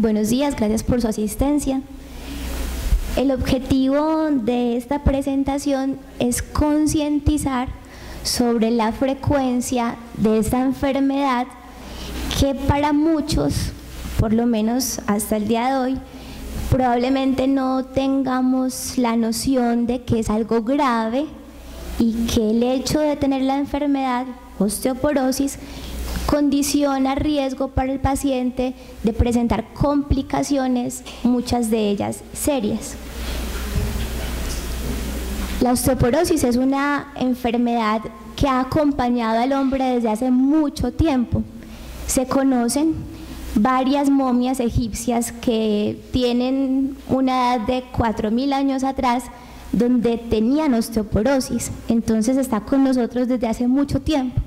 Buenos días, gracias por su asistencia. El objetivo de esta presentación es concientizar sobre la frecuencia de esta enfermedad que para muchos, por lo menos hasta el día de hoy, probablemente no tengamos la noción de que es algo grave y que el hecho de tener la enfermedad osteoporosis condiciona riesgo para el paciente de presentar complicaciones, muchas de ellas serias. La osteoporosis es una enfermedad que ha acompañado al hombre desde hace mucho tiempo. Se conocen varias momias egipcias que tienen una edad de 4000 años atrás donde tenían osteoporosis, entonces está con nosotros desde hace mucho tiempo.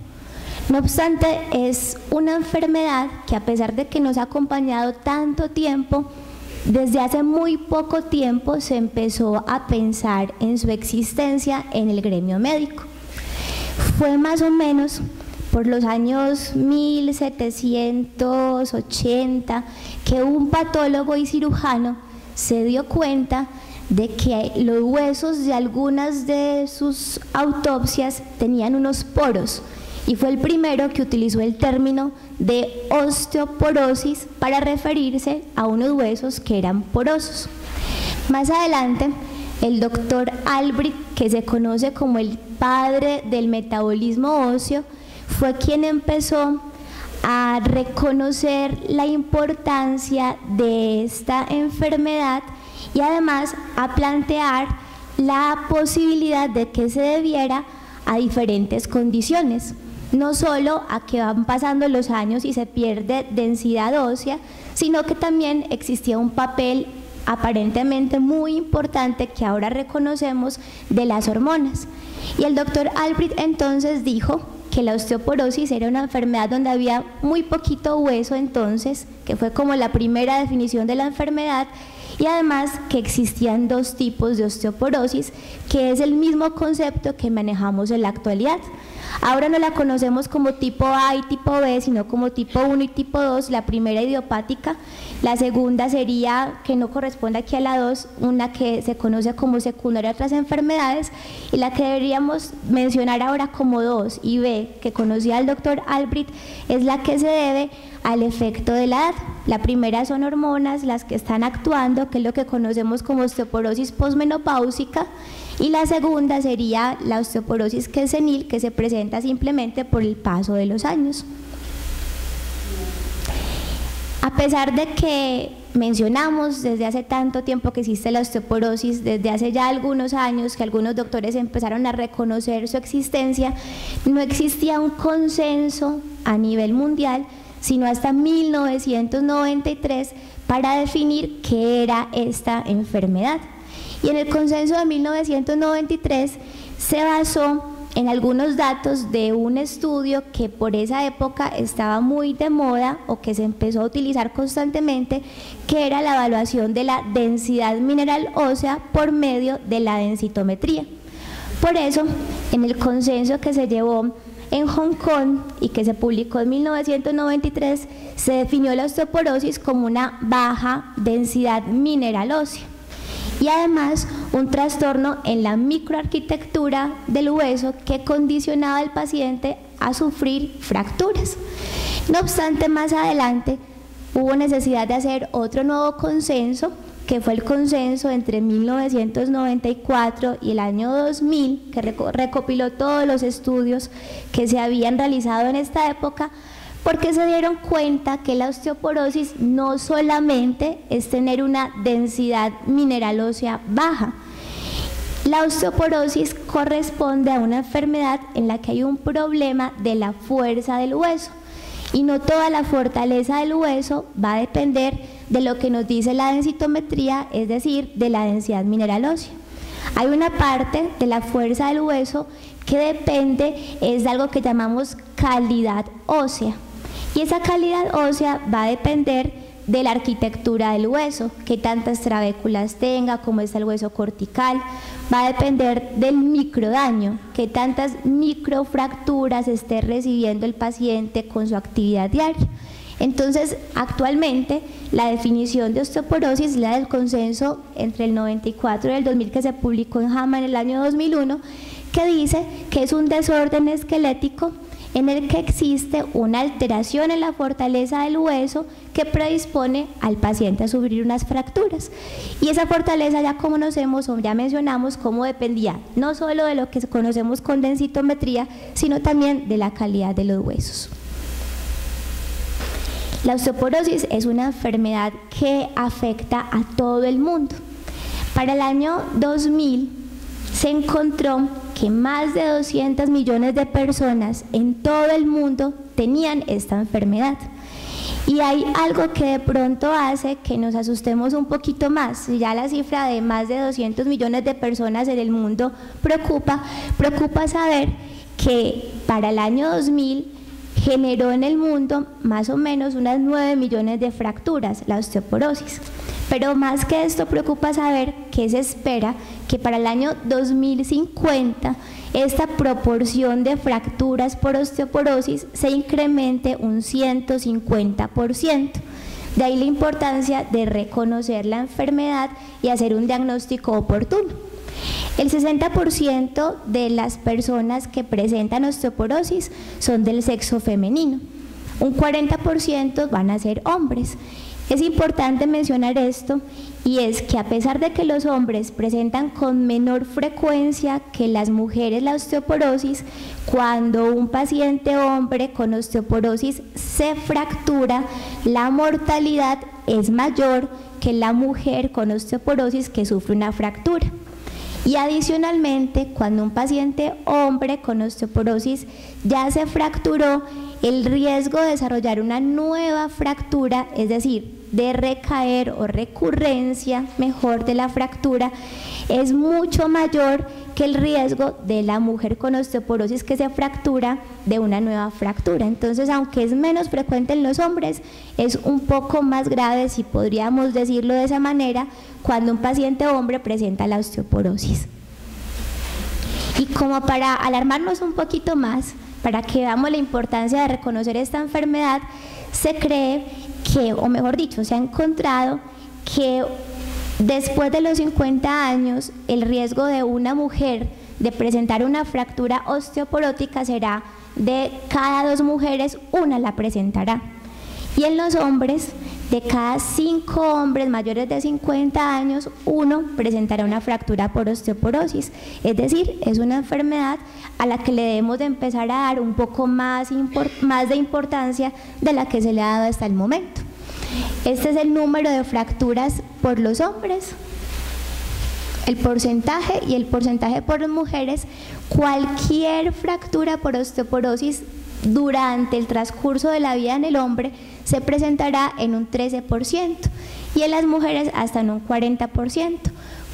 No obstante, es una enfermedad que a pesar de que nos ha acompañado tanto tiempo, desde hace muy poco tiempo se empezó a pensar en su existencia en el gremio médico. Fue más o menos por los años 1780 que un patólogo y cirujano se dio cuenta de que los huesos de algunas de sus autopsias tenían unos poros, y fue el primero que utilizó el término de osteoporosis para referirse a unos huesos que eran porosos. Más adelante, el doctor Albrecht, que se conoce como el padre del metabolismo óseo, fue quien empezó a reconocer la importancia de esta enfermedad y además a plantear la posibilidad de que se debiera a diferentes condiciones. No solo a que van pasando los años y se pierde densidad ósea, sino que también existía un papel aparentemente muy importante que ahora reconocemos de las hormonas. Y el doctor Albrecht entonces dijo que la osteoporosis era una enfermedad donde había muy poquito hueso entonces, que fue como la primera definición de la enfermedad, y además que existían dos tipos de osteoporosis, que es el mismo concepto que manejamos en la actualidad. Ahora no la conocemos como tipo A y tipo B, sino como tipo 1 y tipo 2, la primera idiopática, la segunda sería, que no corresponde aquí a la 2, una que se conoce como secundaria a otras enfermedades, y la que deberíamos mencionar ahora como 2 y B, que conocía el doctor Albrecht, es la que se debe al efecto de la edad. La primera son hormonas las que están actuando, que es lo que conocemos como osteoporosis posmenopáusica, y la segunda sería la osteoporosis que es senil, que se presenta simplemente por el paso de los años. A pesar de que mencionamos desde hace tanto tiempo que existe la osteoporosis, desde hace ya algunos años que algunos doctores empezaron a reconocer su existencia, no existía un consenso a nivel mundial, sino hasta 1993 para definir qué era esta enfermedad. Y en el consenso de 1993 se basó en algunos datos de un estudio que por esa época estaba muy de moda o que se empezó a utilizar constantemente, que era la evaluación de la densidad mineral ósea por medio de la densitometría. Por eso, en el consenso que se llevó en Hong Kong y que se publicó en 1993, se definió la osteoporosis como una baja densidad mineral ósea y además un trastorno en la microarquitectura del hueso que condicionaba al paciente a sufrir fracturas. No obstante, más adelante hubo necesidad de hacer otro nuevo consenso, que fue el consenso entre 1994 y el año 2000, que recopiló todos los estudios que se habían realizado en esta época, porque se dieron cuenta que la osteoporosis no solamente es tener una densidad mineral ósea baja. La osteoporosis corresponde a una enfermedad en la que hay un problema de la fuerza del hueso, y no toda la fortaleza del hueso va a depender de lo que nos dice la densitometría, es decir, de la densidad mineral ósea. Hay una parte de la fuerza del hueso que depende, es de algo que llamamos calidad ósea, y esa calidad ósea va a depender de la arquitectura del hueso, qué tantas trabéculas tenga, cómo está el hueso cortical, va a depender del microdaño, qué tantas microfracturas esté recibiendo el paciente con su actividad diaria. Entonces, actualmente, la definición de osteoporosis es la del consenso entre el 94 y el 2000 que se publicó en JAMA en el año 2001, que dice que es un desorden esquelético en el que existe una alteración en la fortaleza del hueso que predispone al paciente a sufrir unas fracturas. Y esa fortaleza, ya conocemos o ya mencionamos cómo dependía no solo de lo que conocemos con densitometría, sino también de la calidad de los huesos. La osteoporosis es una enfermedad que afecta a todo el mundo. Para el año 2000 se encontró que más de 200 millones de personas en todo el mundo tenían esta enfermedad. Y hay algo que de pronto hace que nos asustemos un poquito más. Ya la cifra de más de 200 millones de personas en el mundo preocupa saber que para el año 2000 generó en el mundo más o menos unas 9 millones de fracturas, la osteoporosis. Pero más que esto, preocupa saber que se espera que para el año 2050 esta proporción de fracturas por osteoporosis se incremente un 150%. De ahí la importancia de reconocer la enfermedad y hacer un diagnóstico oportuno. El 60% de las personas que presentan osteoporosis son del sexo femenino, un 40% van a ser hombres. Es importante mencionar esto, y es que a pesar de que los hombres presentan con menor frecuencia que las mujeres la osteoporosis, cuando un paciente hombre con osteoporosis se fractura, la mortalidad es mayor que la mujer con osteoporosis que sufre una fractura. Y adicionalmente, cuando un paciente hombre con osteoporosis ya se fracturó, el riesgo de desarrollar una nueva fractura, es decir, de recaer o recurrencia mejor de la fractura, es mucho mayor que el riesgo de la mujer con osteoporosis que se fractura de una nueva fractura. Entonces, aunque es menos frecuente en los hombres, es un poco más grave, si podríamos decirlo de esa manera, cuando un paciente hombre presenta la osteoporosis. Y como para alarmarnos un poquito más, para que veamos la importancia de reconocer esta enfermedad, se cree que, o mejor dicho, se ha encontrado que después de los 50 años, el riesgo de una mujer de presentar una fractura osteoporótica será de cada 2 mujeres, 1 la presentará. Y en los hombres, de cada 5 hombres mayores de 50 años, 1 presentará una fractura por osteoporosis. Es decir, es una enfermedad a la que le debemos de empezar a dar un poco más de importancia de la que se le ha dado hasta el momento. Este es el número de fracturas por los hombres, el porcentaje, y el porcentaje por las mujeres. Cualquier fractura por osteoporosis durante el transcurso de la vida en el hombre se presentará en un 13% y en las mujeres hasta en un 40%,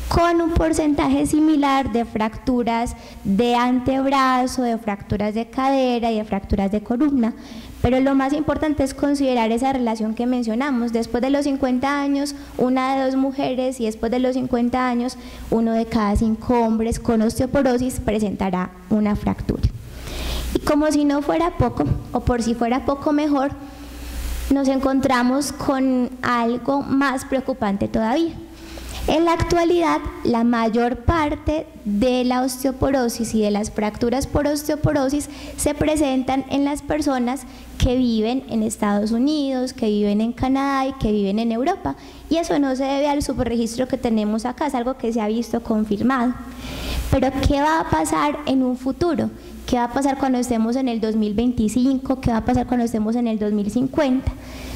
con un porcentaje similar de fracturas de antebrazo, de fracturas de cadera y de fracturas de columna. Pero lo más importante es considerar esa relación que mencionamos. Después de los 50 años, 1 de 2 mujeres, y después de los 50 años, 1 de cada 5 hombres con osteoporosis presentará una fractura. Y como si no fuera poco, o por si fuera poco mejor, nos encontramos con algo más preocupante todavía. En la actualidad, la mayor parte de la osteoporosis y de las fracturas por osteoporosis se presentan en las personas que viven en Estados Unidos, que viven en Canadá y que viven en Europa. Y eso no se debe al subregistro que tenemos acá, es algo que se ha visto confirmado. Pero ¿qué va a pasar en un futuro? ¿Qué va a pasar cuando estemos en el 2025? ¿Qué va a pasar cuando estemos en el 2050?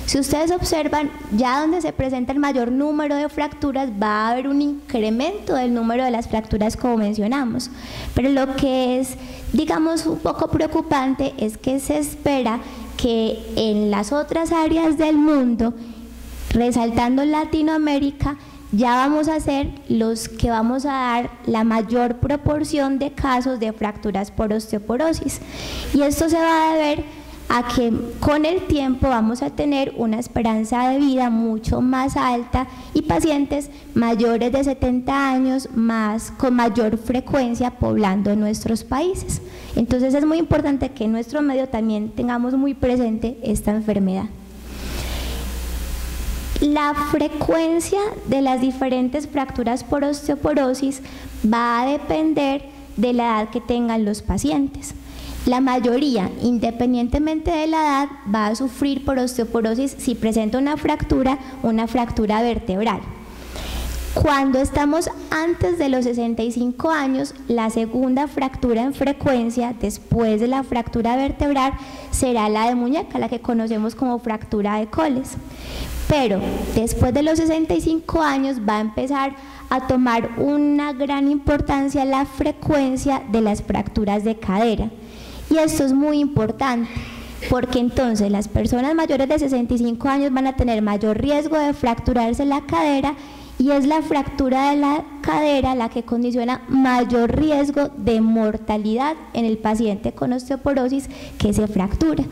Si ustedes observan, ya donde se presenta el mayor número de fracturas va a haber un incremento del número de las fracturas como mencionamos. Pero lo que es, digamos, un poco preocupante es que se espera que en las otras áreas del mundo, resaltando Latinoamérica, ya vamos a ser los que vamos a dar la mayor proporción de casos de fracturas por osteoporosis. Y esto se va a deber a que con el tiempo vamos a tener una esperanza de vida mucho más alta y pacientes mayores de 70 años con mayor frecuencia poblando nuestros países. Entonces es muy importante que en nuestro medio también tengamos muy presente esta enfermedad. La frecuencia de las diferentes fracturas por osteoporosis va a depender de la edad que tengan los pacientes. La mayoría, independientemente de la edad, va a sufrir por osteoporosis si presenta una fractura vertebral. Cuando estamos antes de los 65 años, la segunda fractura en frecuencia después de la fractura vertebral será la de muñeca, la que conocemos como fractura de Coles. Pero después de los 65 años va a empezar a tomar una gran importancia la frecuencia de las fracturas de cadera. Y esto es muy importante, porque entonces las personas mayores de 65 años van a tener mayor riesgo de fracturarse la cadera, y es la fractura de la cadera la que condiciona mayor riesgo de mortalidad en el paciente con osteoporosis que se fractura.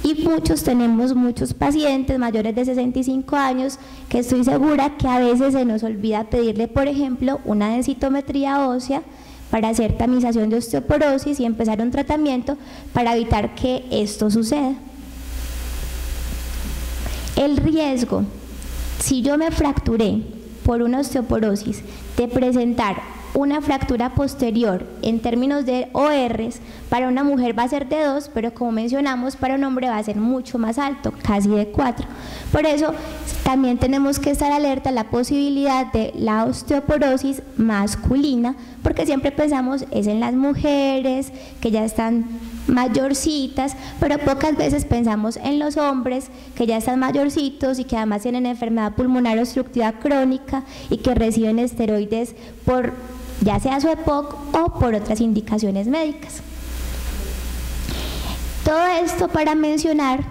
Y tenemos muchos pacientes mayores de 65 años que estoy segura que a veces se nos olvida pedirle, por ejemplo, una densitometría ósea para hacer tamización de osteoporosis y empezar un tratamiento para evitar que esto suceda. El riesgo, si yo me fracturé por una osteoporosis, de presentar una fractura posterior en términos de ORs, para una mujer va a ser de 2, pero como mencionamos, para un hombre va a ser mucho más alto, casi de 4. Por eso también tenemos que estar alerta a la posibilidad de la osteoporosis masculina, porque siempre pensamos es en las mujeres que ya están mayorcitas, pero pocas veces pensamos en los hombres que ya están mayorcitos y que además tienen enfermedad pulmonar obstructiva crónica y que reciben esteroides por ya sea su EPOC o por otras indicaciones médicas. Todo esto para mencionar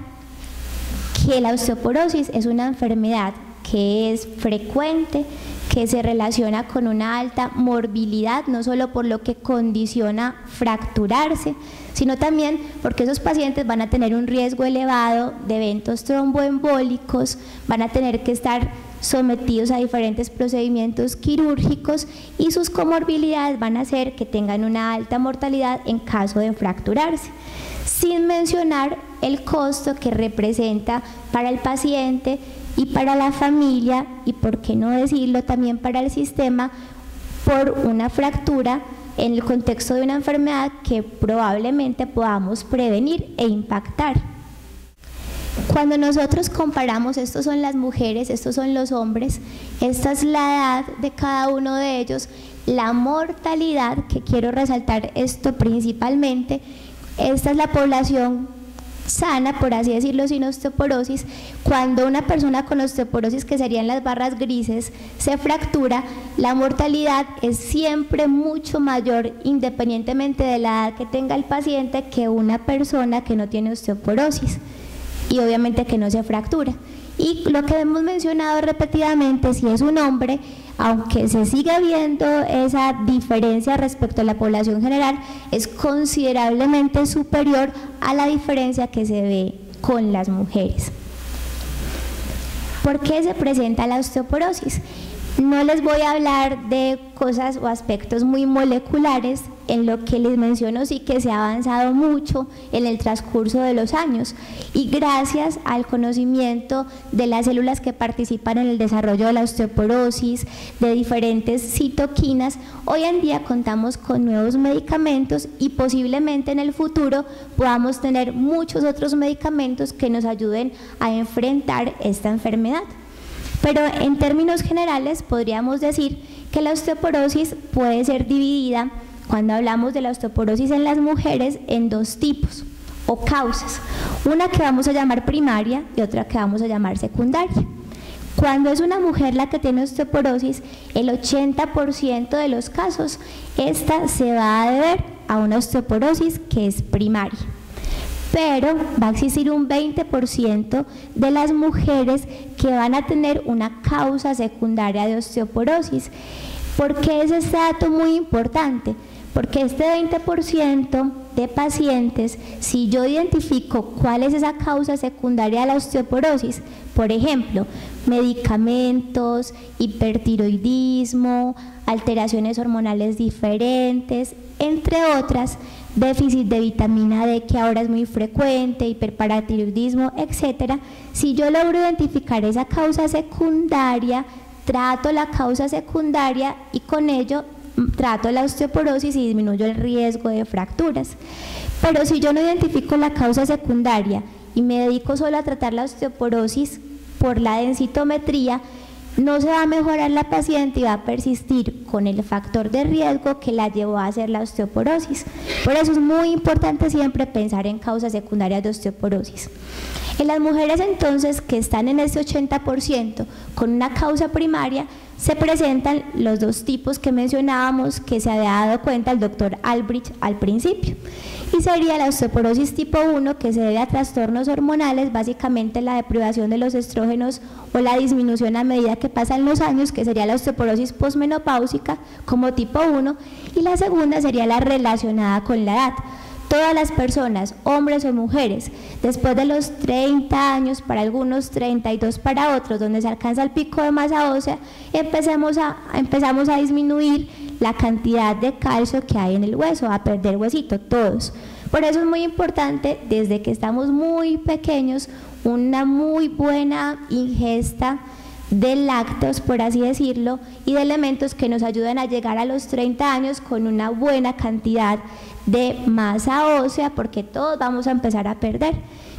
que la osteoporosis es una enfermedad que es frecuente, que se relaciona con una alta morbilidad, no solo por lo que condiciona fracturarse, sino también porque esos pacientes van a tener un riesgo elevado de eventos tromboembólicos, van a tener que estar sometidos a diferentes procedimientos quirúrgicos y sus comorbilidades van a hacer que tengan una alta mortalidad en caso de fracturarse, sin mencionar el costo que representa para el paciente y para la familia, y por qué no decirlo también para el sistema, por una fractura en el contexto de una enfermedad que probablemente podamos prevenir e impactar. Cuando nosotros comparamos, estos son las mujeres, estos son los hombres, esta es la edad de cada uno de ellos, la mortalidad, que quiero resaltar esto principalmente, esta es la población sana, por así decirlo, sin osteoporosis. Cuando una persona con osteoporosis, que serían las barras grises, se fractura, la mortalidad es siempre mucho mayor, independientemente de la edad que tenga el paciente, que una persona que no tiene osteoporosis y obviamente que no se fractura. Y lo que hemos mencionado repetidamente, si es un hombre, aunque se siga viendo esa diferencia respecto a la población general, es considerablemente superior a la diferencia que se ve con las mujeres. ¿Por qué se presenta la osteoporosis? No les voy a hablar de cosas o aspectos muy moleculares. En lo que les menciono sí que se ha avanzado mucho en el transcurso de los años, y gracias al conocimiento de las células que participan en el desarrollo de la osteoporosis, de diferentes citoquinas, hoy en día contamos con nuevos medicamentos y posiblemente en el futuro podamos tener muchos otros medicamentos que nos ayuden a enfrentar esta enfermedad. Pero en términos generales podríamos decir que la osteoporosis puede ser dividida, cuando hablamos de la osteoporosis en las mujeres, en dos tipos o causas, una que vamos a llamar primaria y otra que vamos a llamar secundaria. Cuando es una mujer la que tiene osteoporosis, el 80% de los casos, esta se va a deber a una osteoporosis que es primaria. Pero va a existir un 20% de las mujeres que van a tener una causa secundaria de osteoporosis. ¿Por qué es este dato muy importante? Porque este 20% de pacientes, si yo identifico cuál es esa causa secundaria de la osteoporosis, por ejemplo, medicamentos, hipertiroidismo, alteraciones hormonales diferentes, entre otras, déficit de vitamina D que ahora es muy frecuente, hiperparatiroidismo, etc. Si yo logro identificar esa causa secundaria, trato la causa secundaria y con ello trato la osteoporosis y disminuyo el riesgo de fracturas. Pero si yo no identifico la causa secundaria y me dedico solo a tratar la osteoporosis por la densitometría, no se va a mejorar la paciente y va a persistir con el factor de riesgo que la llevó a hacer la osteoporosis. Por eso es muy importante siempre pensar en causas secundarias de osteoporosis. En las mujeres entonces que están en ese 80% con una causa primaria, se presentan los dos tipos que mencionábamos que se había dado cuenta el doctor Albrecht al principio. Y sería la osteoporosis tipo 1 que se debe a trastornos hormonales, básicamente la deprivación de los estrógenos o la disminución a medida que pasan los años, que sería la osteoporosis posmenopáusica como tipo 1, y la segunda sería la relacionada con la edad. Todas las personas, hombres o mujeres, después de los 30 años, para algunos 32 para otros, donde se alcanza el pico de masa ósea, empezamos a disminuir la cantidad de calcio que hay en el hueso, a perder huesito, todos. Por eso es muy importante, desde que estamos muy pequeños, una muy buena ingesta de lácteos, por así decirlo, y de elementos que nos ayuden a llegar a los 30 años con una buena cantidad de masa ósea, porque todos vamos a empezar a perder.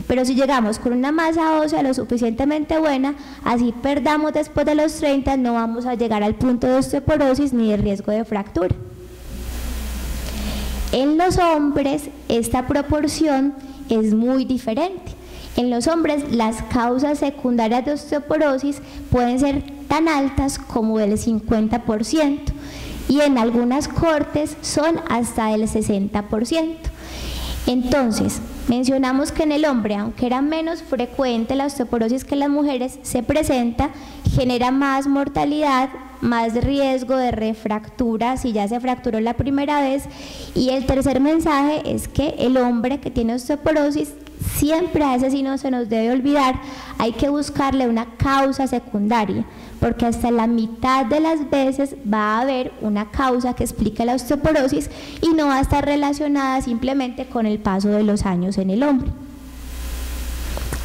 Pero si llegamos con una masa ósea lo suficientemente buena, así perdamos después de los 30, no vamos a llegar al punto de osteoporosis ni de riesgo de fractura. En los hombres esta proporción es muy diferente. En los hombres las causas secundarias de osteoporosis pueden ser tan altas como del 50% y en algunas cortes son hasta del 60%. Entonces, mencionamos que en el hombre, aunque era menos frecuente la osteoporosis que en las mujeres, se presenta, genera más mortalidad, más riesgo de refractura si ya se fracturó la primera vez. Y el tercer mensaje es que el hombre que tiene osteoporosis, siempre a ese sí no se nos debe olvidar, hay que buscarle una causa secundaria, porque hasta la mitad de las veces va a haber una causa que explica la osteoporosis y no va a estar relacionada simplemente con el paso de los años en el hombre.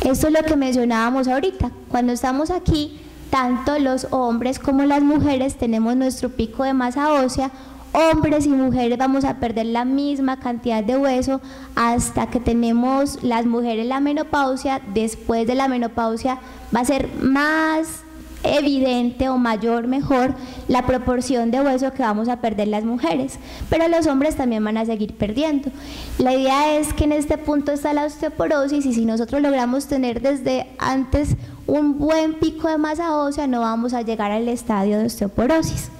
Esto es lo que mencionábamos ahorita. Cuando estamos aquí, tanto los hombres como las mujeres tenemos nuestro pico de masa ósea. Hombres y mujeres vamos a perder la misma cantidad de hueso hasta que tenemos las mujeres la menopausia. Después de la menopausia va a ser más evidente o mayor, mejor, la proporción de hueso que vamos a perder las mujeres, pero los hombres también van a seguir perdiendo. La idea es que en este punto está la osteoporosis y si nosotros logramos tener desde antes un buen pico de masa ósea, no vamos a llegar al estadio de osteoporosis.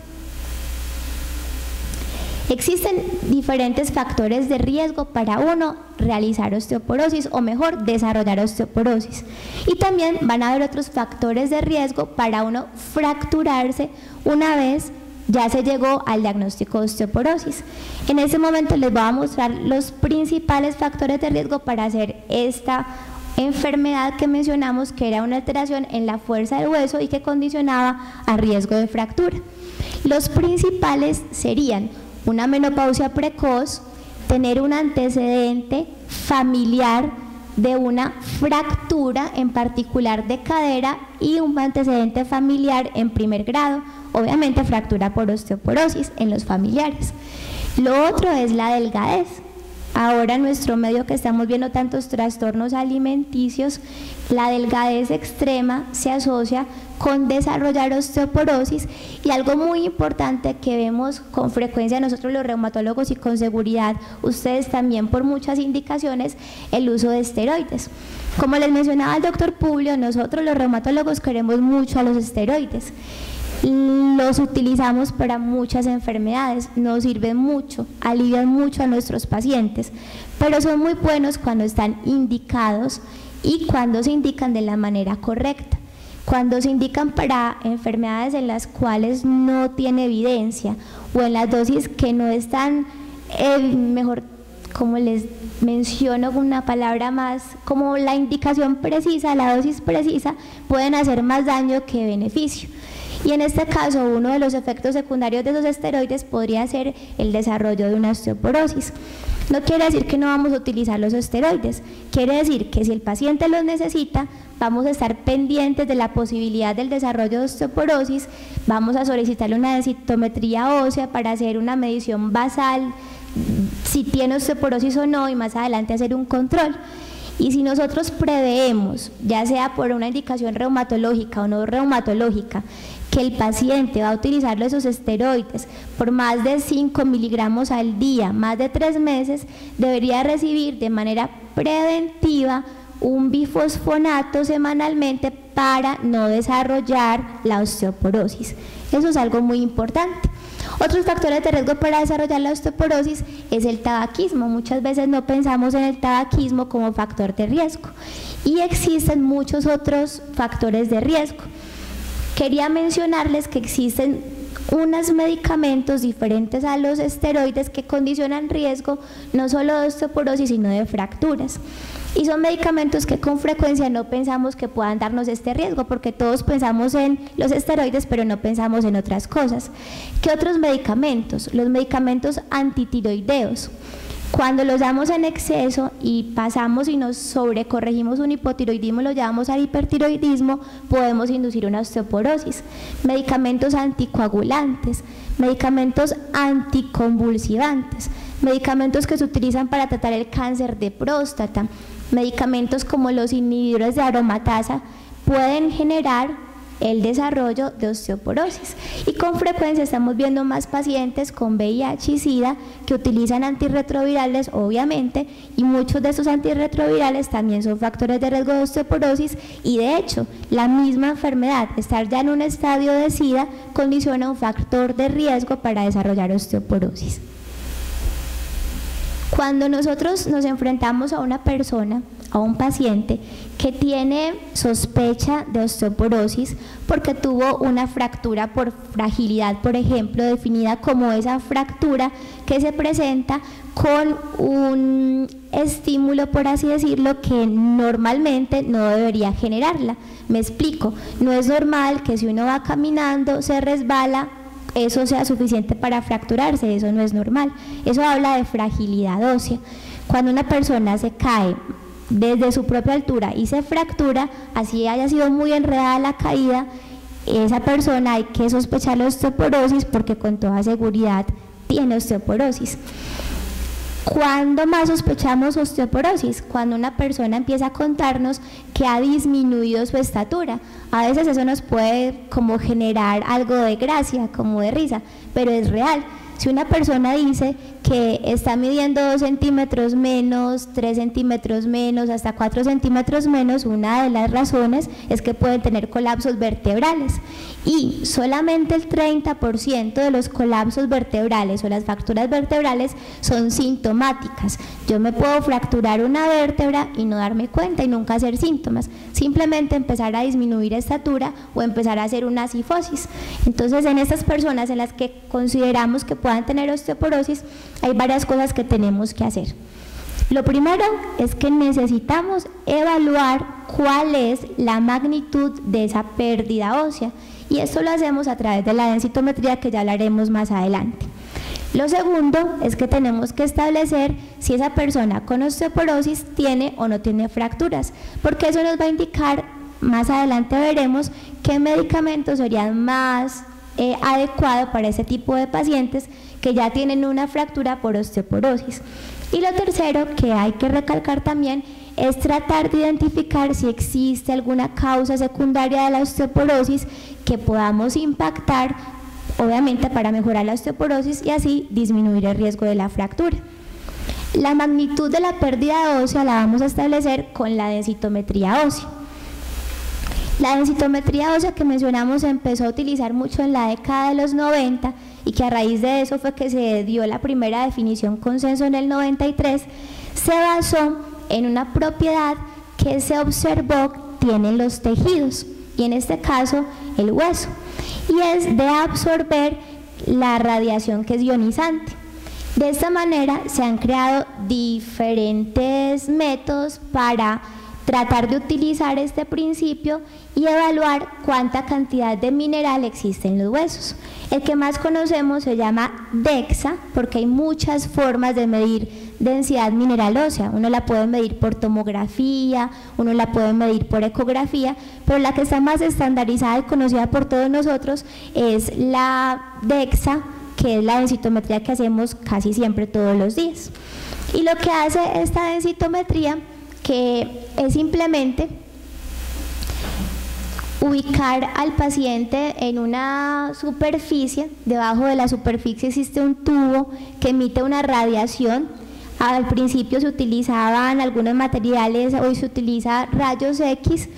Existen diferentes factores de riesgo para uno realizar osteoporosis o mejor desarrollar osteoporosis, y también van a haber otros factores de riesgo para uno fracturarse una vez ya se llegó al diagnóstico de osteoporosis. En este momento les voy a mostrar los principales factores de riesgo para hacer esta enfermedad que mencionamos, que era una alteración en la fuerza del hueso y que condicionaba a riesgo de fractura. Los principales serían una menopausia precoz, tener un antecedente familiar de una fractura, en particular de cadera, y un antecedente familiar en primer grado, obviamente fractura por osteoporosis en los familiares. Lo otro es la delgadez. Ahora en nuestro medio que estamos viendo tantos trastornos alimenticios, la delgadez extrema se asocia con desarrollar osteoporosis, y algo muy importante que vemos con frecuencia nosotros los reumatólogos y con seguridad ustedes también por muchas indicaciones, el uso de esteroides. Como les mencionaba el doctor Publio, nosotros los reumatólogos queremos mucho a los esteroides. Los utilizamos para muchas enfermedades, nos sirven mucho, alivian mucho a nuestros pacientes, pero son muy buenos cuando están indicados y cuando se indican de la manera correcta. Cuando se indican para enfermedades en las cuales no tiene evidencia o en las dosis que no están, mejor, como les menciono con una palabra más, como la indicación precisa, la dosis precisa, pueden hacer más daño que beneficio. Y en este caso, uno de los efectos secundarios de esos esteroides podría ser el desarrollo de una osteoporosis. No quiere decir que no vamos a utilizar los esteroides, quiere decir que si el paciente los necesita, vamos a estar pendientes de la posibilidad del desarrollo de osteoporosis, vamos a solicitarle una densitometría ósea para hacer una medición basal, si tiene osteoporosis o no, y más adelante hacer un control. Y si nosotros preveemos, ya sea por una indicación reumatológica o no reumatológica, que el paciente va a utilizar esos esteroides por más de 5 miligramos al día, más de 3 meses, debería recibir de manera preventiva un bifosfonato semanalmente para no desarrollar la osteoporosis. Eso es algo muy importante. Otros factores de riesgo para desarrollar la osteoporosis es el tabaquismo. Muchas veces no pensamos en el tabaquismo como factor de riesgo y existen muchos otros factores de riesgo. Quería mencionarles que existen unos medicamentos diferentes a los esteroides que condicionan riesgo no solo de osteoporosis sino de fracturas. Y son medicamentos que con frecuencia no pensamos que puedan darnos este riesgo, porque todos pensamos en los esteroides, pero no pensamos en otras cosas. ¿Qué otros medicamentos? Los medicamentos antitiroideos. Cuando los damos en exceso y pasamos y nos sobrecorregimos un hipotiroidismo, lo llevamos al hipertiroidismo, podemos inducir una osteoporosis. Medicamentos anticoagulantes, medicamentos anticonvulsivantes, medicamentos que se utilizan para tratar el cáncer de próstata, medicamentos como los inhibidores de aromatasa pueden generar el desarrollo de osteoporosis y con frecuencia estamos viendo más pacientes con VIH y SIDA que utilizan antirretrovirales obviamente, y muchos de esos antirretrovirales también son factores de riesgo de osteoporosis, y de hecho la misma enfermedad, estar ya en un estadio de SIDA, condiciona un factor de riesgo para desarrollar osteoporosis. Cuando nosotros nos enfrentamos a una persona, a un paciente que tiene sospecha de osteoporosis porque tuvo una fractura por fragilidad, por ejemplo, definida como esa fractura que se presenta con un estímulo, por así decirlo, que normalmente no debería generarla. Me explico, no es normal que si uno va caminando, se resbala, eso sea suficiente para fracturarse, eso no es normal. Eso habla de fragilidad ósea. Cuando una persona se cae desde su propia altura y se fractura, así haya sido muy enredada la caída, esa persona hay que sospechar la osteoporosis porque con toda seguridad tiene osteoporosis. ¿Cuándo más sospechamos osteoporosis? Cuando una persona empieza a contarnos que ha disminuido su estatura. A veces eso nos puede como generar algo de gracia, como de risa, pero es real. Si una persona dice que está midiendo 2 centímetros menos, 3 centímetros menos, hasta 4 centímetros menos, una de las razones es que pueden tener colapsos vertebrales. Y solamente el 30% de los colapsos vertebrales o las fracturas vertebrales son sintomáticas. Yo me puedo fracturar una vértebra y no darme cuenta y nunca hacer síntomas. Simplemente empezar a disminuir estatura o empezar a hacer una cifosis. Entonces, en estas personas en las que consideramos que puedan tener osteoporosis, hay varias cosas que tenemos que hacer. Lo primero es que necesitamos evaluar cuál es la magnitud de esa pérdida ósea, y esto lo hacemos a través de la densitometría, que ya hablaremos más adelante. Lo segundo es que tenemos que establecer si esa persona con osteoporosis tiene o no tiene fracturas, porque eso nos va a indicar, más adelante veremos, qué medicamentos serían más adecuados para ese tipo de pacientes que ya tienen una fractura por osteoporosis. Y lo tercero que hay que recalcar también es tratar de identificar si existe alguna causa secundaria de la osteoporosis que podamos impactar, obviamente para mejorar la osteoporosis y así disminuir el riesgo de la fractura. La magnitud de la pérdida ósea la vamos a establecer con la densitometría ósea. La densitometría ósea que mencionamos se empezó a utilizar mucho en la década de los 90 y que a raíz de eso fue que se dio la primera definición consenso en el 93, se basó en una propiedad que se observó tienen los tejidos, y en este caso el hueso, y es de absorber la radiación que es ionizante. De esta manera se han creado diferentes métodos para tratar de utilizar este principio y evaluar cuánta cantidad de mineral existe en los huesos. El que más conocemos se llama DEXA, porque hay muchas formas de medir densidad mineral ósea. Uno la puede medir por tomografía, uno la puede medir por ecografía, pero la que está más estandarizada y conocida por todos nosotros es la DEXA, que es la densitometría que hacemos casi siempre todos los días. Y lo que hace esta densitometría, que es simplemente ubicar al paciente en una superficie. Debajo de la superficie existe un tubo que emite una radiación. Al principio se utilizaban algunos materiales, hoy se utiliza rayos X.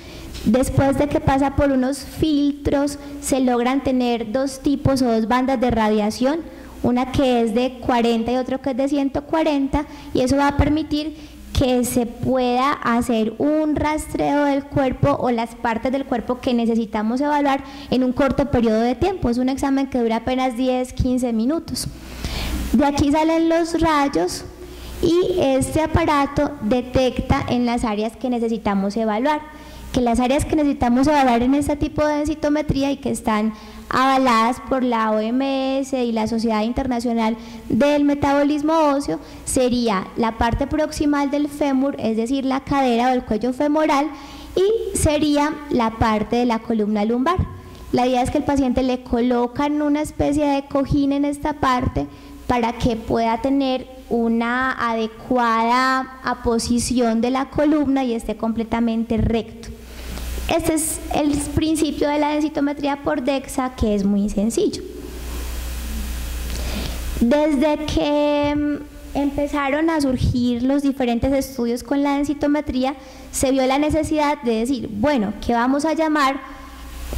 Después de que pasa por unos filtros, se logran tener dos tipos o dos bandas de radiación, una que es de 40 y otra que es de 140, y eso va a permitir que se pueda hacer un rastreo del cuerpo o las partes del cuerpo que necesitamos evaluar en un corto periodo de tiempo. Es un examen que dura apenas 10-15 minutos. De aquí salen los rayos y este aparato detecta en las áreas que necesitamos evaluar, que las áreas que necesitamos evaluar en este tipo de densitometría y que están avaladas por la OMS y la Sociedad Internacional del Metabolismo Óseo sería la parte proximal del fémur, es decir, la cadera o el cuello femoral, y sería la parte de la columna lumbar. La idea es que el paciente le colocan una especie de cojín en esta parte para que pueda tener una adecuada aposición de la columna y esté completamente recto. Este es el principio de la densitometría por DEXA, que es muy sencillo. Desde que empezaron a surgir los diferentes estudios con la densitometría, se vio la necesidad de decir, bueno, ¿qué vamos a llamar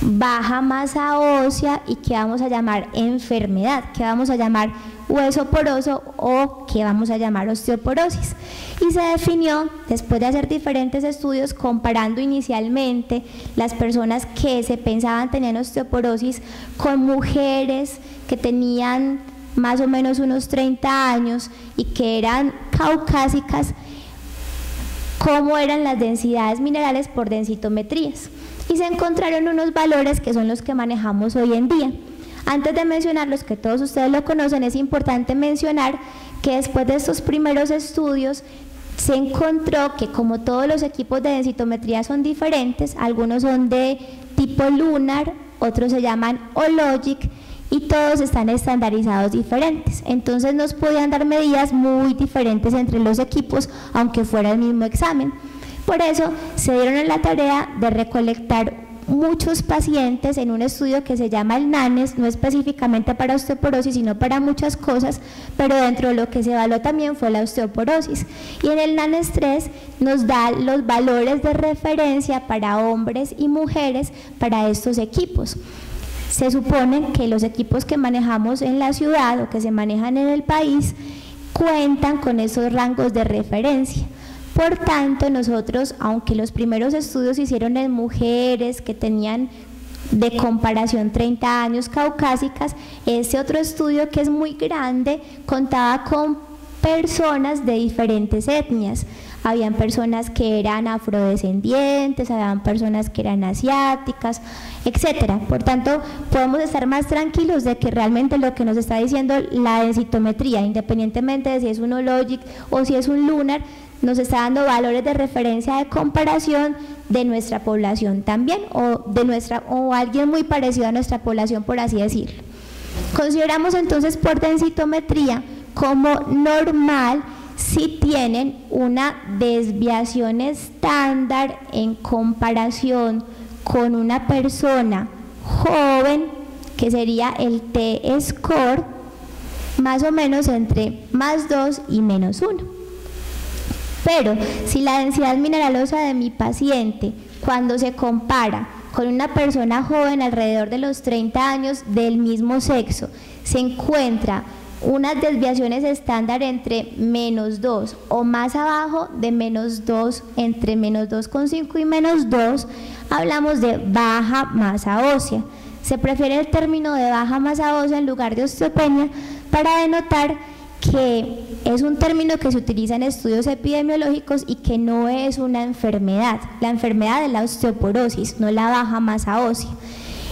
baja masa ósea y qué vamos a llamar enfermedad? ¿Qué vamos a llamar hueso poroso o qué vamos a llamar osteoporosis? Y se definió, después de hacer diferentes estudios comparando inicialmente las personas que se pensaban tenían osteoporosis con mujeres que tenían más o menos unos 30 años y que eran caucásicas, cómo eran las densidades minerales por densitometrías. Y se encontraron unos valores que son los que manejamos hoy en día. Antes de mencionarlos, que todos ustedes lo conocen, es importante mencionar que después de estos primeros estudios se encontró que, como todos los equipos de densitometría son diferentes, algunos son de tipo lunar, otros se llaman hologic y todos están estandarizados diferentes. Entonces nos podían dar medidas muy diferentes entre los equipos, aunque fuera el mismo examen. Por eso se dieron en la tarea de recolectar muchos pacientes en un estudio que se llama el NANES, no específicamente para osteoporosis, sino para muchas cosas, pero dentro de lo que se evaluó también fue la osteoporosis. Y en el NANES 3 nos da los valores de referencia para hombres y mujeres para estos equipos. Se supone que los equipos que manejamos en la ciudad o que se manejan en el país cuentan con esos rangos de referencia. Por tanto, nosotros, aunque los primeros estudios se hicieron en mujeres que tenían de comparación 30 años caucásicas, este otro estudio, que es muy grande, contaba con personas de diferentes etnias. Habían personas que eran afrodescendientes, habían personas que eran asiáticas, etcétera. Por tanto, podemos estar más tranquilos de que realmente lo que nos está diciendo la densitometría, independientemente de si es un hologic o si es un lunar, nos está dando valores de referencia de comparación de nuestra población también, o alguien muy parecido a nuestra población, por así decirlo. Consideramos entonces por densitometría como normal si tienen una desviación estándar en comparación con una persona joven, que sería el T-score, más o menos entre +2 y -1. Pero si la densidad mineral ósea de mi paciente, cuando se compara con una persona joven alrededor de los 30 años del mismo sexo, se encuentra unas desviaciones estándar entre -2 o más abajo de -2, entre -2,5 y -2, hablamos de baja masa ósea. Se prefiere el término de baja masa ósea en lugar de osteopenia para denotar que es un término que se utiliza en estudios epidemiológicos y que no es una enfermedad. La enfermedad es la osteoporosis, no la baja masa ósea.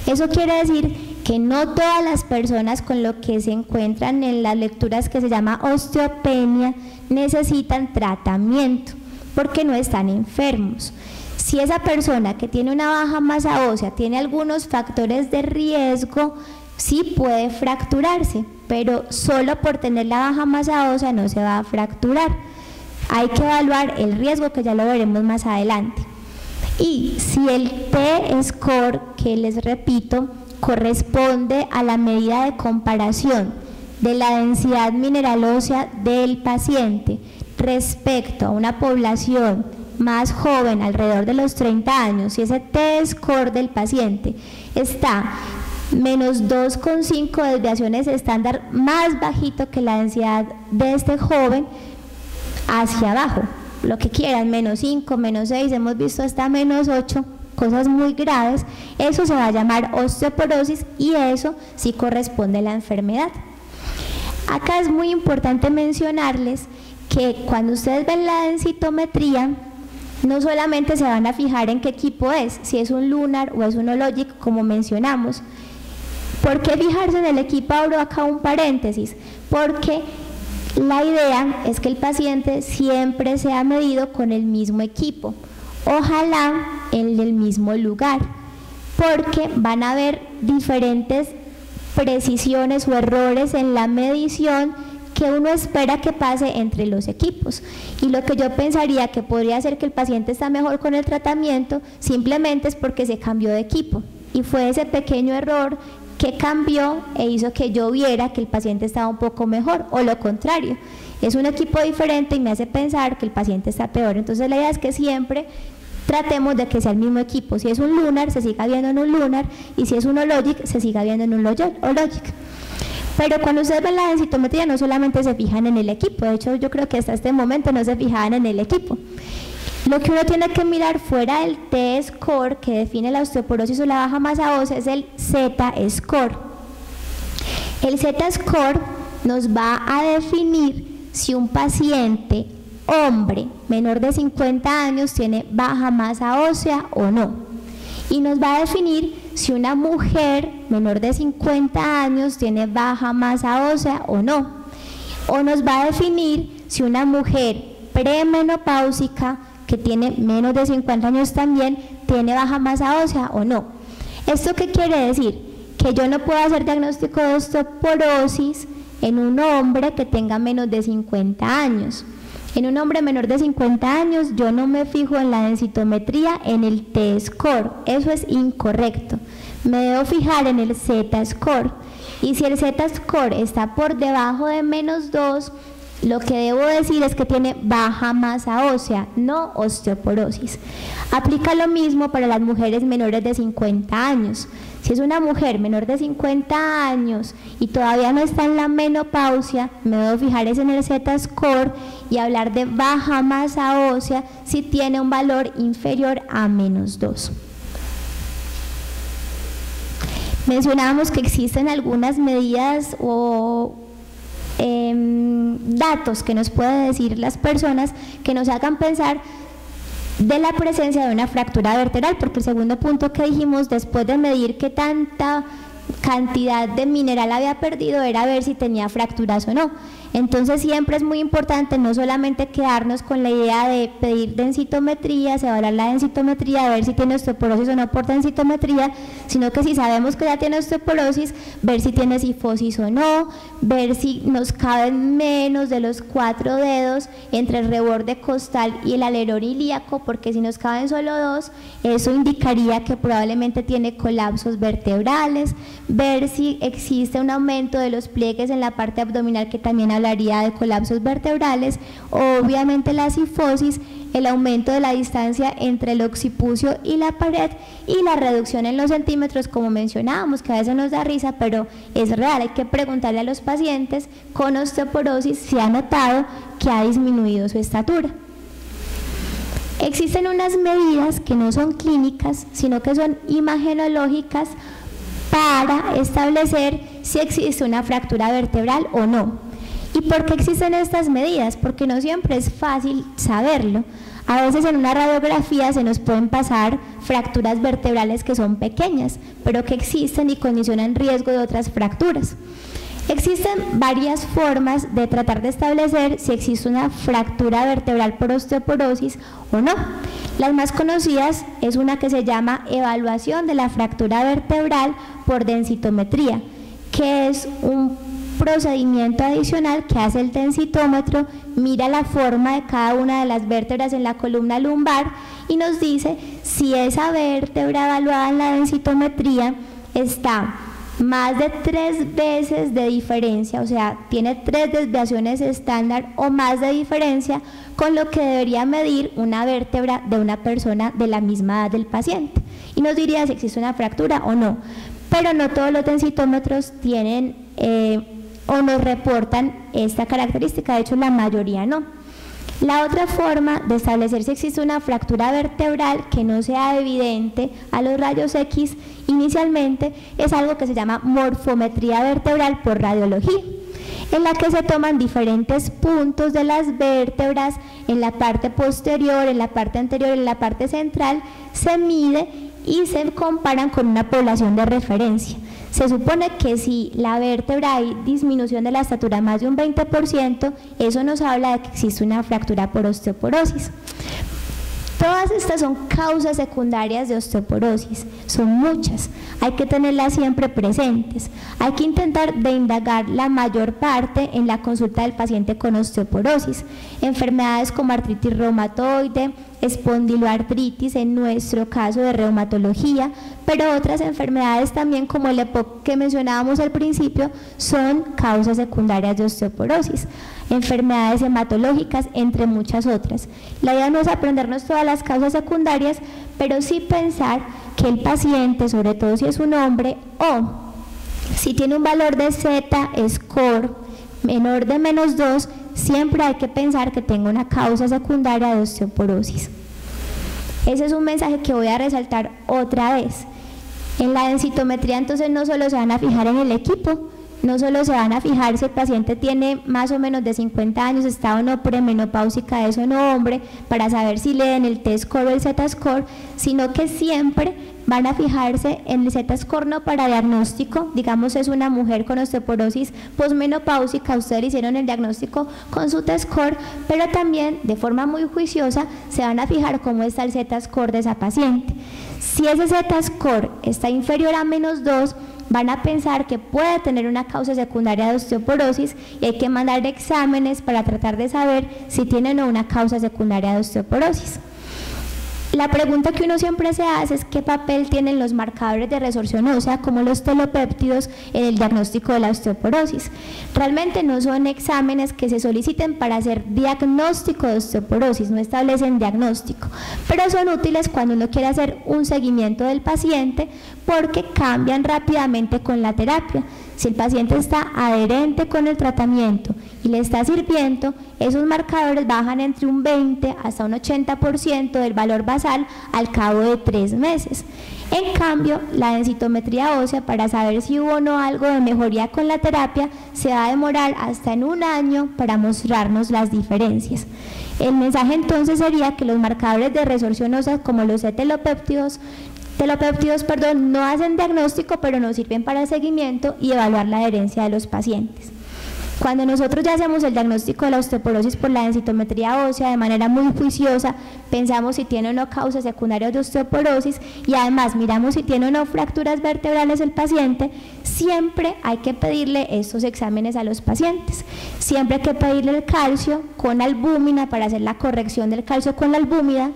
Eso quiere decir que no todas las personas con lo que se encuentran en las lecturas que se llama osteopenia necesitan tratamiento, porque no están enfermos. Si esa persona que tiene una baja masa ósea tiene algunos factores de riesgo, sí puede fracturarse, pero solo por tener la baja masa ósea no se va a fracturar. Hay que evaluar el riesgo, que ya lo veremos más adelante. Y si el T-score, que les repito, corresponde a la medida de comparación de la densidad mineral ósea del paciente respecto a una población más joven, alrededor de los 30 años, si ese T-score del paciente está menos 2,5 desviaciones estándar más bajito que la densidad de este joven, hacia abajo, lo que quieran, menos 5, menos 6, hemos visto hasta menos 8, cosas muy graves, eso se va a llamar osteoporosis y eso sí corresponde a la enfermedad. Acá es muy importante mencionarles que cuando ustedes ven la densitometría, no solamente se van a fijar en qué equipo es, si es un lunar o es un hologic, como mencionamos. ¿Por qué fijarse en el equipo? Abro acá un paréntesis, porque la idea es que el paciente siempre sea medido con el mismo equipo, ojalá en el mismo lugar, porque van a haber diferentes precisiones o errores en la medición que uno espera que pase entre los equipos. Y lo que yo pensaría que podría hacer que el paciente está mejor con el tratamiento simplemente es porque se cambió de equipo y fue ese pequeño error que cambió e hizo que yo viera que el paciente estaba un poco mejor, o lo contrario, es un equipo diferente y me hace pensar que el paciente está peor. Entonces la idea es que siempre tratemos de que sea el mismo equipo. Si es un lunar, se siga viendo en un lunar, y si es un hologic, se siga viendo en un hologic. Pero cuando ustedes ven la densitometría no solamente se fijan en el equipo, de hecho yo creo que hasta este momento no se fijaban en el equipo. Lo que uno tiene que mirar fuera del T-score que define la osteoporosis o la baja masa ósea es el Z-score. El Z-score nos va a definir si un paciente hombre menor de 50 años tiene baja masa ósea o no. Y nos va a definir si una mujer menor de 50 años tiene baja masa ósea o no. O nos va a definir si una mujer premenopáusica que tiene menos de 50 años también tiene baja masa ósea o no. ¿Esto qué quiere decir? Que yo no puedo hacer diagnóstico de osteoporosis en un hombre que tenga menos de 50 años. En un hombre menor de 50 años yo no me fijo en la densitometría en el T-score, eso es incorrecto. Me debo fijar en el Z-score, y si el Z-score está por debajo de menos 2, lo que debo decir es que tiene baja masa ósea, no osteoporosis. Aplica lo mismo para las mujeres menores de 50 años. Si es una mujer menor de 50 años y todavía no está en la menopausia, me debo fijar es en el Z-score y hablar de baja masa ósea si tiene un valor inferior a menos 2. Mencionábamos que existen algunas medidas o datos que nos pueden decir las personas que nos hagan pensar de la presencia de una fractura vertebral, porque el segundo punto que dijimos después de medir qué tanta cantidad de mineral había perdido era ver si tenía fracturas o no. Entonces siempre es muy importante no solamente quedarnos con la idea de pedir densitometría, evaluar la densitometría, ver si tiene osteoporosis o no por densitometría, sino que si sabemos que ya tiene osteoporosis, ver si tiene cifosis o no, ver si nos caben menos de los 4 dedos entre el reborde costal y el alerón ilíaco, porque si nos caben solo 2, eso indicaría que probablemente tiene colapsos vertebrales, ver si existe un aumento de los pliegues en la parte abdominal, que también hablaría de colapsos vertebrales, obviamente la cifosis, el aumento de la distancia entre el occipucio y la pared y la reducción en los centímetros, como mencionábamos, que a veces nos da risa, pero es real. Hay que preguntarle a los pacientes con osteoporosis si ha notado que ha disminuido su estatura. Existen unas medidas que no son clínicas, sino que son imagenológicas para establecer si existe una fractura vertebral o no. ¿Y por qué existen estas medidas? Porque no siempre es fácil saberlo. A veces en una radiografía se nos pueden pasar fracturas vertebrales que son pequeñas, pero que existen y condicionan riesgo de otras fracturas. Existen varias formas de tratar de establecer si existe una fractura vertebral por osteoporosis o no. Las más conocidas es una que se llama evaluación de la fractura vertebral por densitometría, que es un procedimiento adicional que hace el densitómetro, mira la forma de cada una de las vértebras en la columna lumbar y nos dice si esa vértebra evaluada en la densitometría está más de 3 veces de diferencia, o sea, tiene 3 desviaciones estándar o más de diferencia con lo que debería medir una vértebra de una persona de la misma edad del paciente. Y nos diría si existe una fractura o no. Pero no todos los densitómetros tienen o nos reportan esta característica, de hecho la mayoría no. La otra forma de establecer si existe una fractura vertebral que no sea evidente a los rayos X inicialmente es algo que se llama morfometría vertebral por radiología, en la que se toman diferentes puntos de las vértebras en la parte posterior, en la parte anterior, en la parte central, se mide y se comparan con una población de referencia. Se supone que si la vértebra hay disminución de la estatura más de un 20%, eso nos habla de que existe una fractura por osteoporosis. Todas estas son causas secundarias de osteoporosis, son muchas, hay que tenerlas siempre presentes, hay que intentar de indagar la mayor parte en la consulta del paciente con osteoporosis, enfermedades como artritis reumatoide, espondiloartritis, en nuestro caso de reumatología, pero otras enfermedades también como el EPOC que mencionábamos al principio son causas secundarias de osteoporosis, enfermedades hematológicas, entre muchas otras. La idea no es aprendernos todas las causas secundarias, pero sí pensar que el paciente, sobre todo si es un hombre o si tiene un valor de Z-score menor de -2, siempre hay que pensar que tenga una causa secundaria de osteoporosis. Ese es un mensaje que voy a resaltar otra vez. En la densitometría entonces no solo se van a fijar en el equipo, no solo se van a fijar si el paciente tiene más o menos de 50 años, está o no premenopáusica, es o no hombre, para saber si leen el T-score o el Z-score, sino que siempre van a fijarse en el Z-score no para diagnóstico, digamos es una mujer con osteoporosis posmenopáusica, ustedes hicieron el diagnóstico con su T-score, pero también de forma muy juiciosa se van a fijar cómo está el Z-score de esa paciente. Si ese Z-score está inferior a -2, van a pensar que puede tener una causa secundaria de osteoporosis y hay que mandar exámenes para tratar de saber si tiene o no una causa secundaria de osteoporosis. La pregunta que uno siempre se hace es qué papel tienen los marcadores de resorción ósea como los telopéptidos en el diagnóstico de la osteoporosis. Realmente no son exámenes que se soliciten para hacer diagnóstico de osteoporosis, no establecen diagnóstico, pero son útiles cuando uno quiere hacer un seguimiento del paciente porque cambian rápidamente con la terapia. Si el paciente está adherente con el tratamiento y le está sirviendo, esos marcadores bajan entre un 20 hasta un 80% del valor basal al cabo de 3 meses. En cambio, la densitometría ósea, para saber si hubo o no algo de mejoría con la terapia, se va a demorar hasta en un año para mostrarnos las diferencias. El mensaje entonces sería que los marcadores de resorción ósea, como los telopéptidos, no hacen diagnóstico, pero nos sirven para el seguimiento y evaluar la adherencia de los pacientes. Cuando nosotros ya hacemos el diagnóstico de la osteoporosis por la densitometría ósea de manera muy juiciosa, pensamos si tiene o no causas secundarias de osteoporosis y además miramos si tiene o no fracturas vertebrales el paciente, siempre hay que pedirle estos exámenes a los pacientes. Siempre hay que pedirle el calcio con albúmina para hacer la corrección del calcio con la albúmina.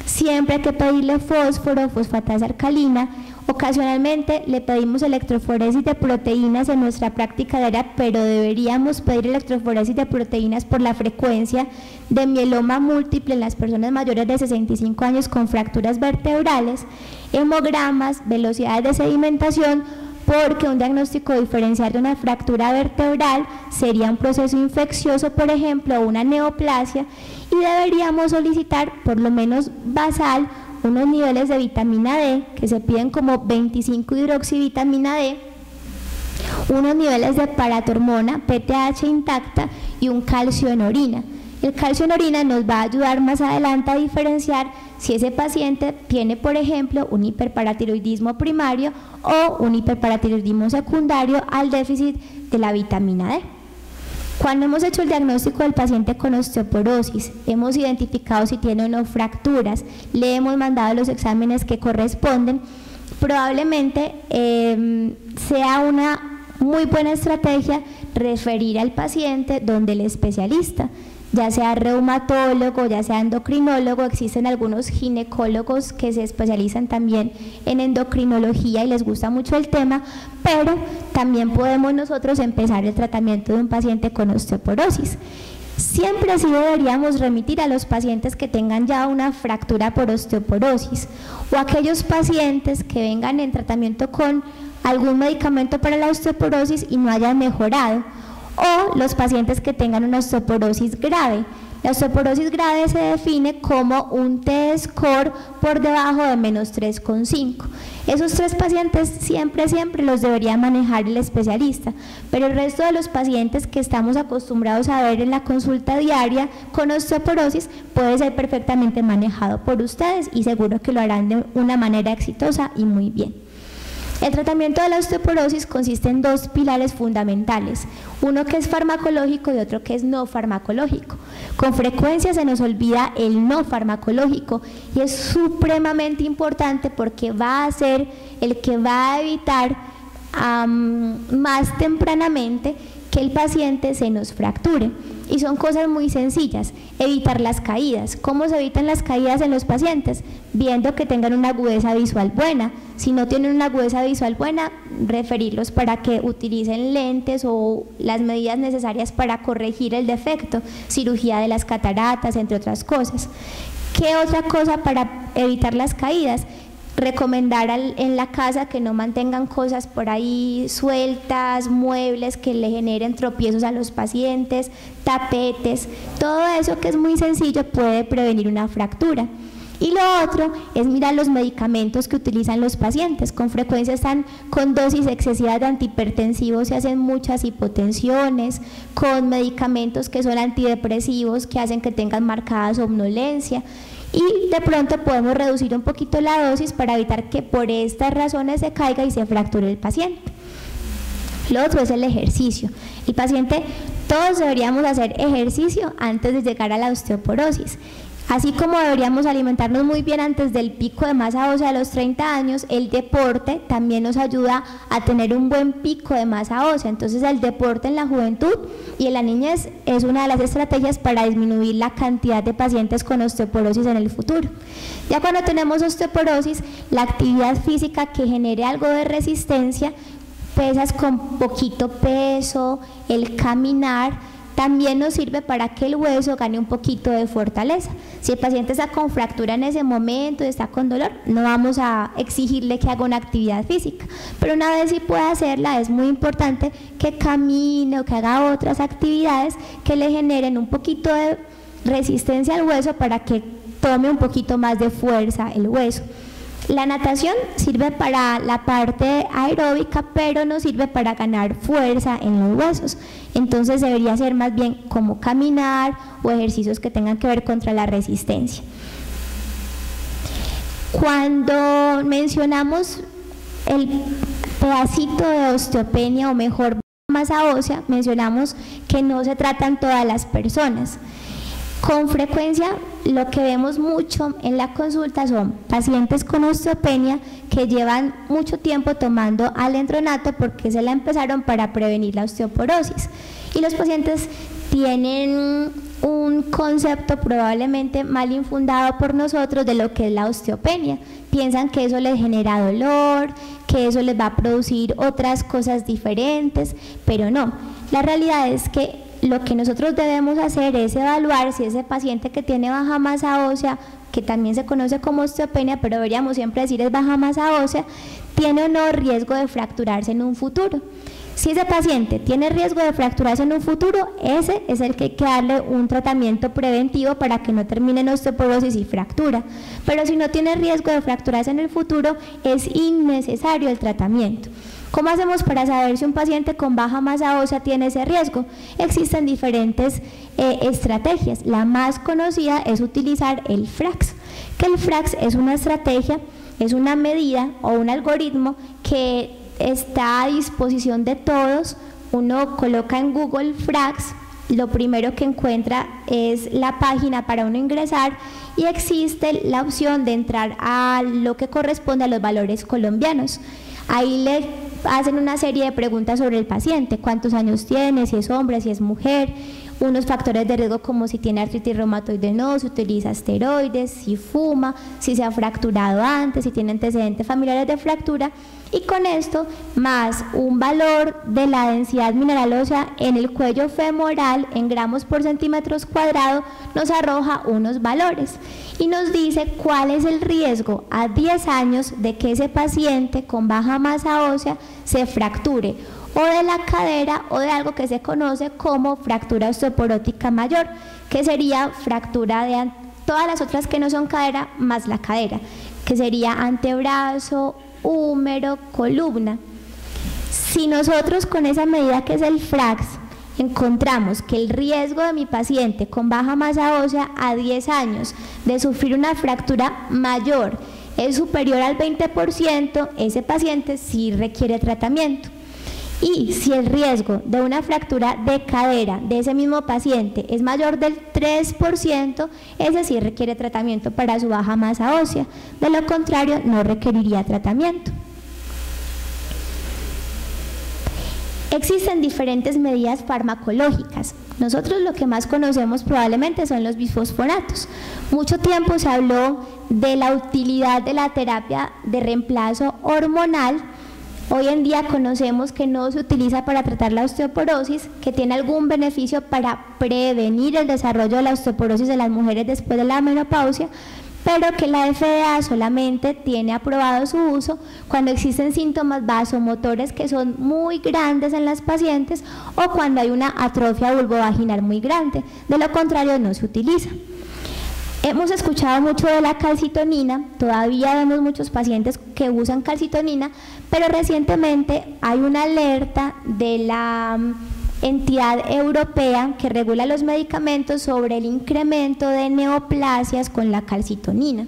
Siempre hay que pedirle fósforo, fosfatasa alcalina. Ocasionalmente le pedimos electroforesis de proteínas en nuestra práctica diaria, pero deberíamos pedir electroforesis de proteínas por la frecuencia de mieloma múltiple en las personas mayores de 65 años con fracturas vertebrales, hemogramas, velocidades de sedimentación, porque un diagnóstico diferencial de una fractura vertebral sería un proceso infeccioso, por ejemplo, o una neoplasia, y deberíamos solicitar por lo menos basal unos niveles de vitamina D que se piden como 25 hidroxivitamina D, unos niveles de paratormona, PTH intacta y un calcio en orina. El calcio en orina nos va a ayudar más adelante a diferenciar si ese paciente tiene, por ejemplo, un hiperparatiroidismo primario o un hiperparatiroidismo secundario al déficit de la vitamina D. Cuando hemos hecho el diagnóstico del paciente con osteoporosis, hemos identificado si tiene o no fracturas, le hemos mandado los exámenes que corresponden, probablemente sea una muy buena estrategia referir al paciente donde el especialista, ya sea reumatólogo, ya sea endocrinólogo. Existen algunos ginecólogos que se especializan también en endocrinología y les gusta mucho el tema, pero también podemos nosotros empezar el tratamiento de un paciente con osteoporosis. Siempre sí deberíamos remitir a los pacientes que tengan ya una fractura por osteoporosis o aquellos pacientes que vengan en tratamiento con algún medicamento para la osteoporosis y no hayan mejorado, o los pacientes que tengan una osteoporosis grave. La osteoporosis grave se define como un T-score por debajo de -3,5. Esos 3 pacientes siempre los debería manejar el especialista, pero el resto de los pacientes que estamos acostumbrados a ver en la consulta diaria con osteoporosis puede ser perfectamente manejado por ustedes y seguro que lo harán de una manera exitosa y muy bien. El tratamiento de la osteoporosis consiste en 2 pilares fundamentales, uno que es farmacológico y otro que es no farmacológico. Con frecuencia se nos olvida el no farmacológico y es supremamente importante porque va a ser el que va a evitar más tempranamente que el paciente se nos fracture. Y son cosas muy sencillas: evitar las caídas. ¿Cómo se evitan las caídas en los pacientes? Viendo que tengan una agudeza visual buena. Si no tienen una agudeza visual buena, referirlos para que utilicen lentes o las medidas necesarias para corregir el defecto, cirugía de las cataratas, entre otras cosas. ¿Qué otra cosa para evitar las caídas? Recomendar en la casa que no mantengan cosas por ahí sueltas, muebles que le generen tropiezos a los pacientes, tapetes, todo eso que es muy sencillo puede prevenir una fractura. Y lo otro es mirar los medicamentos que utilizan los pacientes. Con frecuencia están con dosis excesivas de antihipertensivos, se hacen muchas hipotensiones, con medicamentos que son antidepresivos que hacen que tengan marcada somnolencia. Y de pronto podemos reducir un poquito la dosis para evitar que por estas razones se caiga y se fracture el paciente. Lo otro es el ejercicio. El paciente, todos deberíamos hacer ejercicio antes de llegar a la osteoporosis. Así como deberíamos alimentarnos muy bien antes del pico de masa ósea de los 30 años, el deporte también nos ayuda a tener un buen pico de masa ósea. Entonces el deporte en la juventud y en la niñez es una de las estrategias para disminuir la cantidad de pacientes con osteoporosis en el futuro. Ya cuando tenemos osteoporosis, la actividad física que genere algo de resistencia, pesas con poquito peso, el caminar, también nos sirve para que el hueso gane un poquito de fortaleza. Si el paciente está con fractura en ese momento y está con dolor, no vamos a exigirle que haga una actividad física, pero una vez sí puede hacerla, es muy importante que camine o que haga otras actividades que le generen un poquito de resistencia al hueso para que tome un poquito más de fuerza el hueso. La natación sirve para la parte aeróbica, pero no sirve para ganar fuerza en los huesos. Entonces debería ser más bien como caminar o ejercicios que tengan que ver contra la resistencia. Cuando mencionamos el pedacito de osteopenia o mejor masa ósea, mencionamos que no se tratan todas las personas. Con frecuencia lo que vemos mucho en la consulta son pacientes con osteopenia que llevan mucho tiempo tomando alendronato porque se la empezaron para prevenir la osteoporosis, y los pacientes tienen un concepto probablemente mal infundado por nosotros de lo que es la osteopenia. Piensan que eso les genera dolor, que eso les va a producir otras cosas diferentes, pero no. La realidad es que lo que nosotros debemos hacer es evaluar si ese paciente que tiene baja masa ósea, que también se conoce como osteopenia, pero deberíamos siempre decir es baja masa ósea, tiene o no riesgo de fracturarse en un futuro. Si ese paciente tiene riesgo de fracturarse en un futuro, ese es el que hay que darle un tratamiento preventivo para que no termine en osteoporosis y fractura. Pero si no tiene riesgo de fracturarse en el futuro, es innecesario el tratamiento. ¿Cómo hacemos para saber si un paciente con baja masa ósea tiene ese riesgo? Existen diferentes estrategias. La más conocida es utilizar el FRAX. que el FRAX es una estrategia, es una medida o un algoritmo que está a disposición de todos. Uno coloca en Google FRAX, lo primero que encuentra es la página para uno ingresar y existe la opción de entrar a lo que corresponde a los valores colombianos. Ahí le hacen una serie de preguntas sobre el paciente: cuántos años tiene, si es hombre, si es mujer, unos factores de riesgo como si tiene artritis reumatoide o no, si utiliza esteroides, si fuma, si se ha fracturado antes, si tiene antecedentes familiares de fractura, y con esto, más un valor de la densidad mineral ósea en el cuello femoral en gramos por centímetros cuadrados, nos arroja unos valores y nos dice cuál es el riesgo a 10 años de que ese paciente con baja masa ósea se fracture o de la cadera o de algo que se conoce como fractura osteoporótica mayor, que sería fractura de todas las otras que no son cadera más la cadera, que sería antebrazo, húmero, columna. Si nosotros con esa medida que es el FRAX encontramos que el riesgo de mi paciente con baja masa ósea a 10 años de sufrir una fractura mayor es superior al 20%, ese paciente sí requiere tratamiento. Y si el riesgo de una fractura de cadera de ese mismo paciente es mayor del 3%, ese sí requiere tratamiento para su baja masa ósea. De lo contrario, no requeriría tratamiento. Existen diferentes medidas farmacológicas. Nosotros lo que más conocemos probablemente son los bisfosfonatos. Mucho tiempo se habló de la utilidad de la terapia de reemplazo hormonal. Hoy en día conocemos que no se utiliza para tratar la osteoporosis, que tiene algún beneficio para prevenir el desarrollo de la osteoporosis de las mujeres después de la menopausia, pero que la FDA solamente tiene aprobado su uso cuando existen síntomas vasomotores que son muy grandes en las pacientes o cuando hay una atrofia vulvovaginal muy grande. De lo contrario, no se utiliza. Hemos escuchado mucho de la calcitonina, todavía vemos muchos pacientes que usan calcitonina, pero recientemente hay una alerta de la entidad europea que regula los medicamentos sobre el incremento de neoplasias con la calcitonina.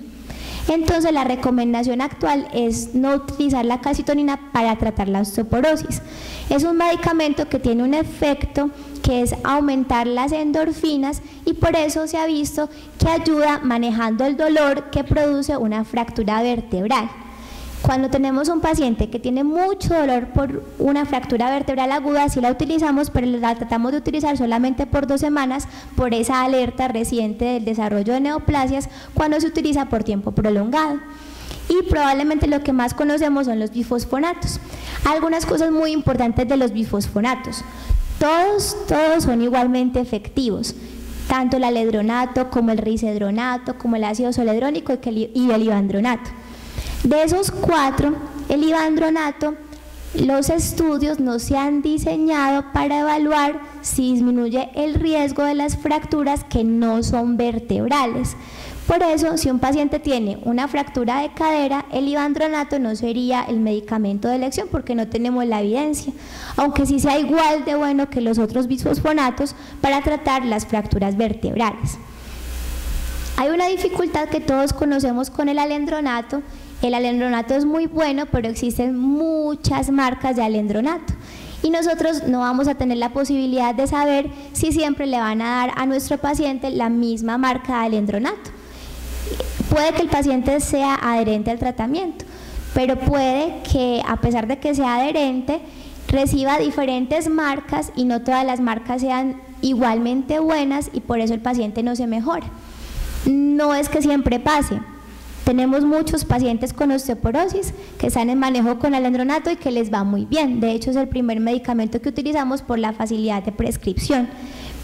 Entonces la recomendación actual es no utilizar la calcitonina para tratar la osteoporosis. Es un medicamento que tiene un efecto que es aumentar las endorfinas y por eso se ha visto que ayuda manejando el dolor que produce una fractura vertebral. Cuando tenemos un paciente que tiene mucho dolor por una fractura vertebral aguda, sí la utilizamos, pero la tratamos de utilizar solamente por 2 semanas por esa alerta reciente del desarrollo de neoplasias cuando se utiliza por tiempo prolongado. Y probablemente lo que más conocemos son los bifosfonatos. Algunas cosas muy importantes de los bifosfonatos. Todos son igualmente efectivos, tanto el aledronato como el risedronato, como el ácido zoledrónico y el ivandronato. De esos 4, el ivandronato, los estudios no se han diseñado para evaluar si disminuye el riesgo de las fracturas que no son vertebrales. Por eso, si un paciente tiene una fractura de cadera, el ivandronato no sería el medicamento de elección porque no tenemos la evidencia, aunque sí sea igual de bueno que los otros bisfosfonatos para tratar las fracturas vertebrales. Hay una dificultad que todos conocemos con el alendronato. El alendronato es muy bueno, pero existen muchas marcas de alendronato y nosotros no vamos a tener la posibilidad de saber si siempre le van a dar a nuestro paciente la misma marca de alendronato. Puede que el paciente sea adherente al tratamiento, pero puede que a pesar de que sea adherente, reciba diferentes marcas y no todas las marcas sean igualmente buenas y por eso el paciente no se mejora. No es que siempre pase. Tenemos muchos pacientes con osteoporosis que están en manejo con alendronato y que les va muy bien. De hecho, es el primer medicamento que utilizamos por la facilidad de prescripción.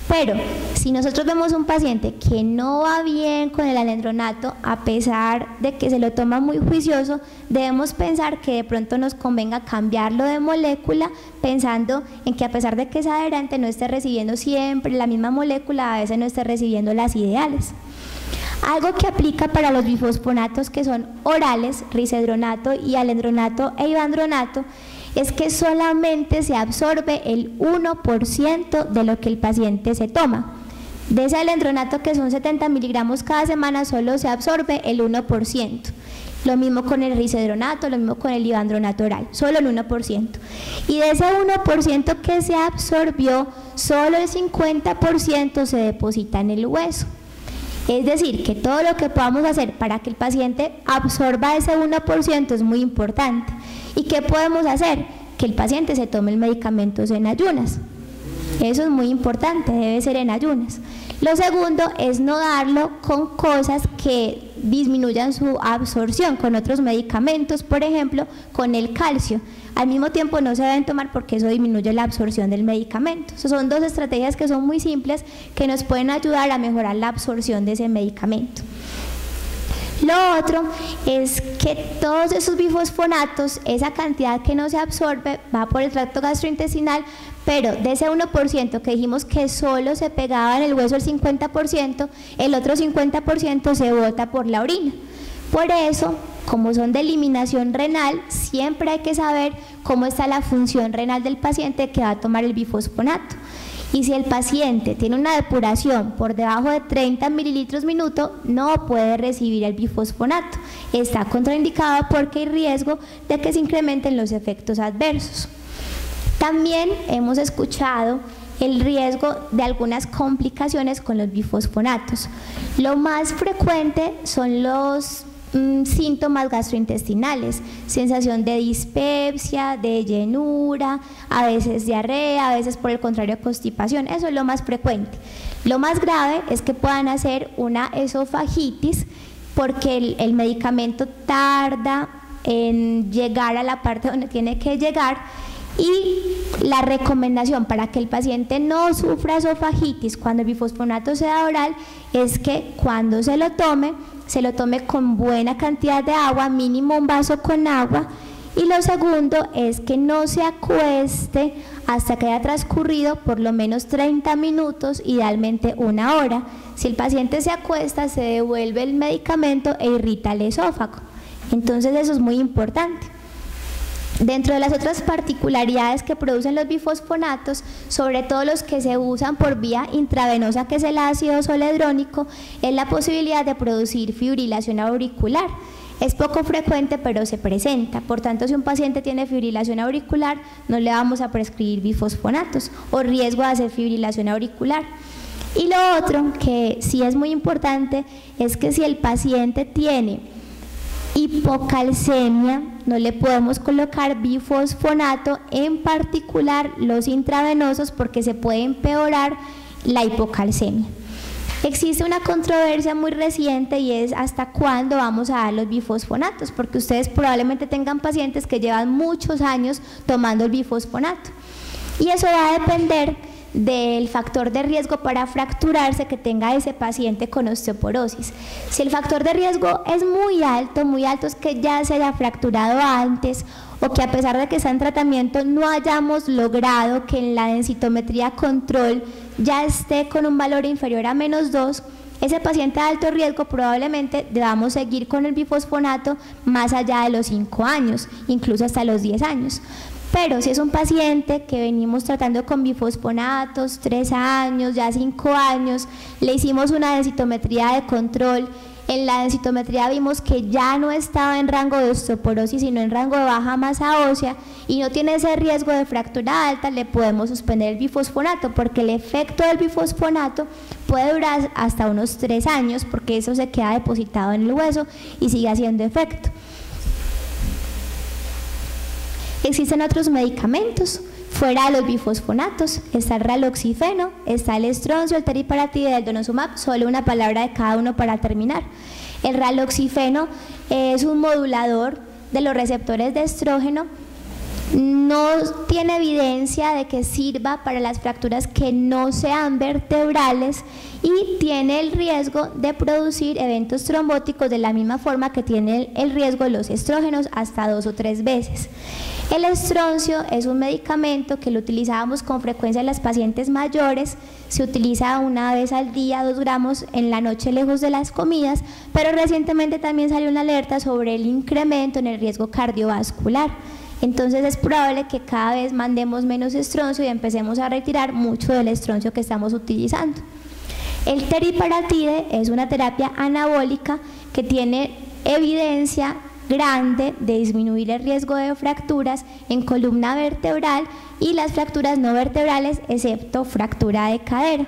Pero si nosotros vemos un paciente que no va bien con el alendronato, a pesar de que se lo toma muy juicioso, debemos pensar que de pronto nos convenga cambiarlo de molécula, pensando en que a pesar de que es adherente no esté recibiendo siempre la misma molécula, a veces no esté recibiendo las ideales. Algo que aplica para los bifosfonatos que son orales, risedronato y alendronato e ivandronato, es que solamente se absorbe el 1% de lo que el paciente se toma. De ese alendronato, que son 70 miligramos cada semana, solo se absorbe el 1%. Lo mismo con el risedronato, lo mismo con el ivandronato oral, solo el 1%. Y de ese 1% que se absorbió, solo el 50% se deposita en el hueso. Es decir, que todo lo que podamos hacer para que el paciente absorba ese 1% es muy importante. ¿Y qué podemos hacer? Que el paciente se tome el medicamento en ayunas. Eso es muy importante, debe ser en ayunas. Lo segundo es no darlo con cosas que disminuyan su absorción, con otros medicamentos, por ejemplo, con el calcio. Al mismo tiempo no se deben tomar porque eso disminuye la absorción del medicamento. Esas son dos estrategias que son muy simples, que nos pueden ayudar a mejorar la absorción de ese medicamento. Lo otro es que todos esos bifosfonatos, esa cantidad que no se absorbe, va por el tracto gastrointestinal, pero de ese 1% que dijimos que solo se pegaba en el hueso el 50%, el otro 50% se bota por la orina. Por eso, como son de eliminación renal, siempre hay que saber cómo está la función renal del paciente que va a tomar el bifosfonato. Y si el paciente tiene una depuración por debajo de 30 mililitros minuto, no puede recibir el bifosfonato. Está contraindicado porque hay riesgo de que se incrementen los efectos adversos. También hemos escuchado el riesgo de algunas complicaciones con los bifosfonatos. Lo más frecuente son los síntomas gastrointestinales, sensación de dispepsia, de llenura, a veces diarrea, a veces por el contrario constipación. Eso es lo más frecuente. Lo más grave es que puedan hacer una esofagitis porque el medicamento tarda en llegar a la parte donde tiene que llegar. Y la recomendación para que el paciente no sufra esofagitis cuando el bifosfonato sea oral es que cuando se lo tome con buena cantidad de agua, mínimo un vaso con agua. Y lo segundo es que no se acueste hasta que haya transcurrido por lo menos 30 minutos, idealmente una hora. Si el paciente se acuesta, se devuelve el medicamento e irrita el esófago. Entonces eso es muy importante. Dentro de las otras particularidades que producen los bifosfonatos, sobre todo los que se usan por vía intravenosa, que es el ácido zoledrónico, es la posibilidad de producir fibrilación auricular. Es poco frecuente, pero se presenta. Por tanto, si un paciente tiene fibrilación auricular, no le vamos a prescribir bifosfonatos o riesgo de hacer fibrilación auricular. Y lo otro, que sí es muy importante, es que si el paciente tiene hipocalcemia, no le podemos colocar bifosfonato, en particular los intravenosos, porque se puede empeorar la hipocalcemia. Existe una controversia muy reciente y es hasta cuándo vamos a dar los bifosfonatos, porque ustedes probablemente tengan pacientes que llevan muchos años tomando el bifosfonato y eso va a depender del factor de riesgo para fracturarse que tenga ese paciente con osteoporosis. Si el factor de riesgo es muy alto es que ya se haya fracturado antes o que a pesar de que está en tratamiento no hayamos logrado que en la densitometría control ya esté con un valor inferior a -2, ese paciente de alto riesgo probablemente debamos seguir con el bifosfonato más allá de los 5 años, incluso hasta los 10 años. Pero si es un paciente que venimos tratando con bifosfonatos 3 años, ya 5 años, le hicimos una densitometría de control, en la densitometría vimos que ya no estaba en rango de osteoporosis, sino en rango de baja masa ósea y no tiene ese riesgo de fractura alta, le podemos suspender el bifosfonato, porque el efecto del bifosfonato puede durar hasta unos 3 años, porque eso se queda depositado en el hueso y sigue haciendo efecto. Existen otros medicamentos fuera de los bifosfonatos. Está el raloxifeno, está el estroncio, el teriparatide y el denosumab. Solo una palabra de cada uno para terminar. El raloxifeno es un modulador de los receptores de estrógeno. No tiene evidencia de que sirva para las fracturas que no sean vertebrales y tiene el riesgo de producir eventos trombóticos de la misma forma que tiene el riesgo de los estrógenos, hasta 2 o 3 veces. El estroncio es un medicamento que lo utilizábamos con frecuencia en las pacientes mayores, se utiliza una vez al día, 2 gramos en la noche lejos de las comidas, pero recientemente también salió una alerta sobre el incremento en el riesgo cardiovascular. Entonces es probable que cada vez mandemos menos estroncio y empecemos a retirar mucho del estroncio que estamos utilizando. El teriparatide es una terapia anabólica que tiene evidencia grande de disminuir el riesgo de fracturas en columna vertebral y las fracturas no vertebrales, excepto fractura de cadera.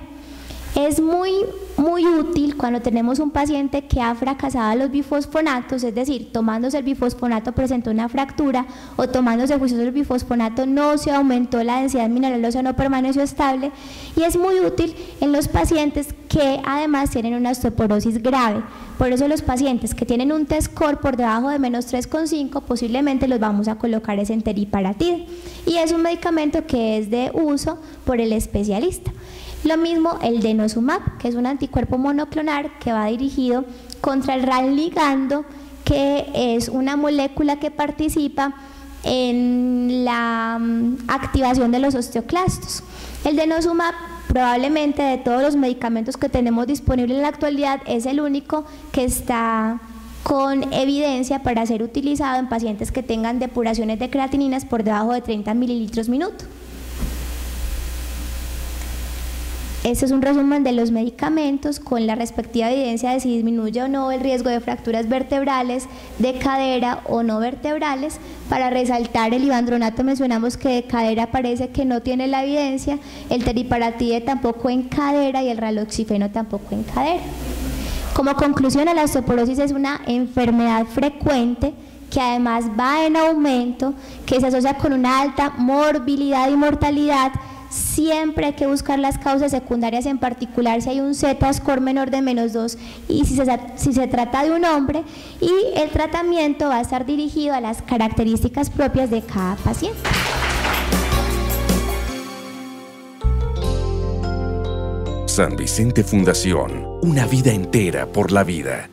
Es muy útil cuando tenemos un paciente que ha fracasado a los bifosfonatos, es decir, tomándose el bifosfonato presentó una fractura o tomándose juicioso el bifosfonato no se aumentó la densidad mineral ósea, no permaneció estable, y es muy útil en los pacientes que además tienen una osteoporosis grave. Por eso los pacientes que tienen un T-score por debajo de menos 3,5 posiblemente los vamos a colocar en teriparatide, y es un medicamento que es de uso por el especialista. Lo mismo el denosumab, que es un anticuerpo monoclonal que va dirigido contra el RAS ligando, que es una molécula que participa en la activación de los osteoclastos. El denosumab, probablemente de todos los medicamentos que tenemos disponibles en la actualidad, es el único que está con evidencia para ser utilizado en pacientes que tengan depuraciones de creatininas por debajo de 30 mililitros minuto. Este es un resumen de los medicamentos con la respectiva evidencia de si disminuye o no el riesgo de fracturas vertebrales, de cadera o no vertebrales. Para resaltar el ivandronato mencionamos que de cadera parece que no tiene la evidencia, el teriparatide tampoco en cadera y el raloxifeno tampoco en cadera. Como conclusión, la osteoporosis es una enfermedad frecuente que además va en aumento, que se asocia con una alta morbilidad y mortalidad. Siempre hay que buscar las causas secundarias, en particular si hay un Z-score menor de menos 2 y si se trata de un hombre, y el tratamiento va a estar dirigido a las características propias de cada paciente. San Vicente Fundación, una vida entera por la vida.